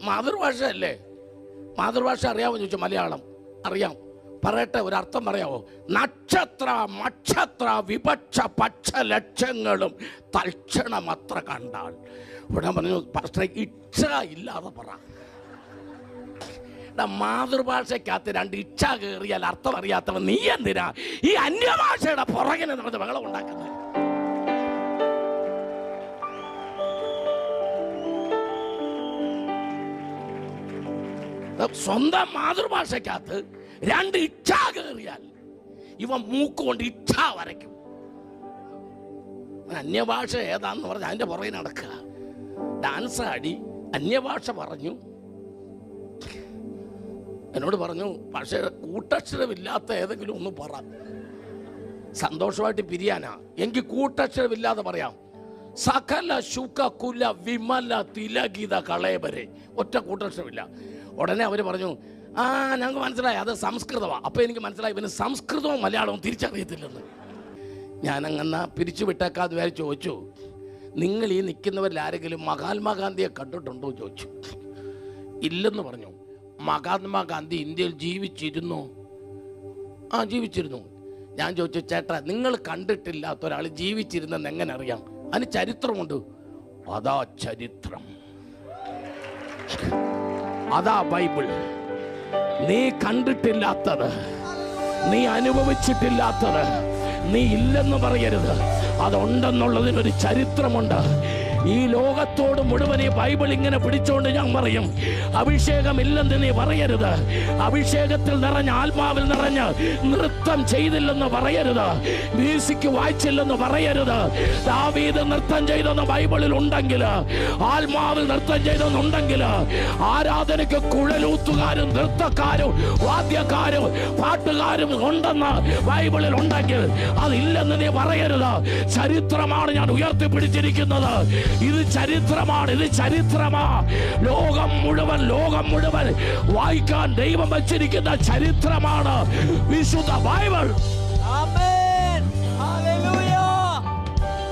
മാതൃഭാഷ അല്ലേ? മാതൃഭാഷ അറിയാമോ ചോദിച്ചു. മലയാളം അറിയാം. പറയട്ടെ, ഒരർത്ഥം പറയാമോ? നക്ഷത്ര നക്ഷത്ര വിപക്ഷ പക്ഷ ലക്ഷ്യങ്ങളും തൽക്ഷണമത്ര കണ്ടാൽ. ഇവിടെ പറഞ്ഞു പാസ്റ്ററെ ഇച്ഛ ഇല്ലാതെ പറ. മാതൃഭാഷയ്ക്കകത്ത് 2 ഇച്ഛ കയറിയാൽ അർത്ഥം അറിയാത്തവൻ നീ എന്തിനാ ഈ അന്യഭാഷയുടെ പുറകിനെ നടന്ന് ബഹളം ഉണ്ടാക്കുന്നത്? സ്വന്തം മാതൃഭാഷയ്ക്കകത്ത് 2 ഇച്ഛ കയറിയാൽ ഇവ മൂക്കുകൊണ്ട് ഇച്ഛ വരയ്ക്കും. അന്യഭാഷ ഏതാന്ന് പറഞ്ഞ് അതിന്റെ പുറകെ നടക്കുക. ഡാൻസ് ആടി അന്യഭാഷ പറഞ്ഞു. എന്നോട് പറഞ്ഞു, പക്ഷേ കൂട്ടക്ഷരമില്ലാത്ത ഏതെങ്കിലും ഒന്ന് പറ, സന്തോഷമായിട്ട് പിരിയാനാ. എനിക്ക് കൂട്ടക്ഷരമില്ലാതെ പറയാം. സകല ശുക കുല വിമല തിലകിത കളയവരെ, ഒറ്റ കൂട്ടക്ഷരമില്ല. ഉടനെ അവർ പറഞ്ഞു, ആ ഞങ്ങൾക്ക് മനസ്സിലായി അത് സംസ്കൃതമാണ്. അപ്പോൾ എനിക്ക് മനസ്സിലായി ഇവന് സംസ്കൃതവും മലയാളവും തിരിച്ചറിയത്തില്ലെന്ന്. ഞാനങ്ങനെ പിരിച്ചു വിട്ടേക്കാതെ വിചാരിച്ച് ചോദിച്ചു, നിങ്ങൾ ഈ നിൽക്കുന്നവരിൽ ആരെങ്കിലും മഹാത്മാഗാന്ധിയെ കണ്ടിട്ടുണ്ടോ ചോദിച്ചു. ഇല്ലെന്ന് പറഞ്ഞു. മഹാത്മാഗാന്ധി ഇന്ത്യയിൽ ജീവിച്ചിരുന്നു? ആ ജീവിച്ചിരുന്നു. ഞാൻ ചോദിച്ചു, ചേട്ടാ നിങ്ങൾ കണ്ടിട്ടില്ലാത്ത ഒരാൾ ജീവിച്ചിരുന്നെന്ന് എങ്ങനെ അറിയാം? അതിന് ചരിത്രമുണ്ട്. അതാ ചരിത്രം, അതാ ബൈബിൾ. നീ കണ്ടിട്ടില്ലാത്തത്, നീ അനുഭവിച്ചിട്ടില്ലാത്തത് നീ ഇല്ലെന്ന് പറയരുത്. അതുണ്ടെന്നുള്ളതിനൊരു ചരിത്രമുണ്ട്. ഈ ലോകത്തോട് മുഴുവൻ ഈ ബൈബിൾ ഇങ്ങനെ പിടിച്ചോണ്ട് ഞാൻ പറയും, അഭിഷേകമില്ലെന്ന് നീ പറയരുത്. അഭിഷേകത്തിൽ നിറഞ്ഞ ആത്മാവിൽ നിറഞ്ഞ് നൃത്തം ചെയ്തില്ലെന്ന് പറയരുത്. മ്യൂസിക് വായിച്ചില്ലെന്ന് പറയരുത്. ദാവീദ് നൃത്തം ചെയ്തെന്ന് ബൈബിളിൽ ഉണ്ടെങ്കിൽ, ആത്മാവിൽ നൃത്തം ചെയ്തെന്നുണ്ടെങ്കിൽ, ആരാധനയ്ക്ക് കുഴലൂത്തുകാരും നൃത്തക്കാരും വാദ്യക്കാരും പാട്ടുകാരും ഉണ്ടെന്ന് ബൈബിളിൽ ഉണ്ടെങ്കിൽ അതില്ലെന്ന് നീ പറയരുത്. ചരിത്രമാണ് ഞാൻ ഉയർത്തിപ്പിടിച്ചിരിക്കുന്നത്. ഇത് ചരിത്രമാണ്, ഇത് ചരിത്രമാ. ലോകം മുഴുവൻ വായിക്കാൻ ദൈവം വച്ചിരിക്കുന്ന ചരിത്രമാണ് വിശുദ്ധ ബൈബിൾ. ആമേൻ.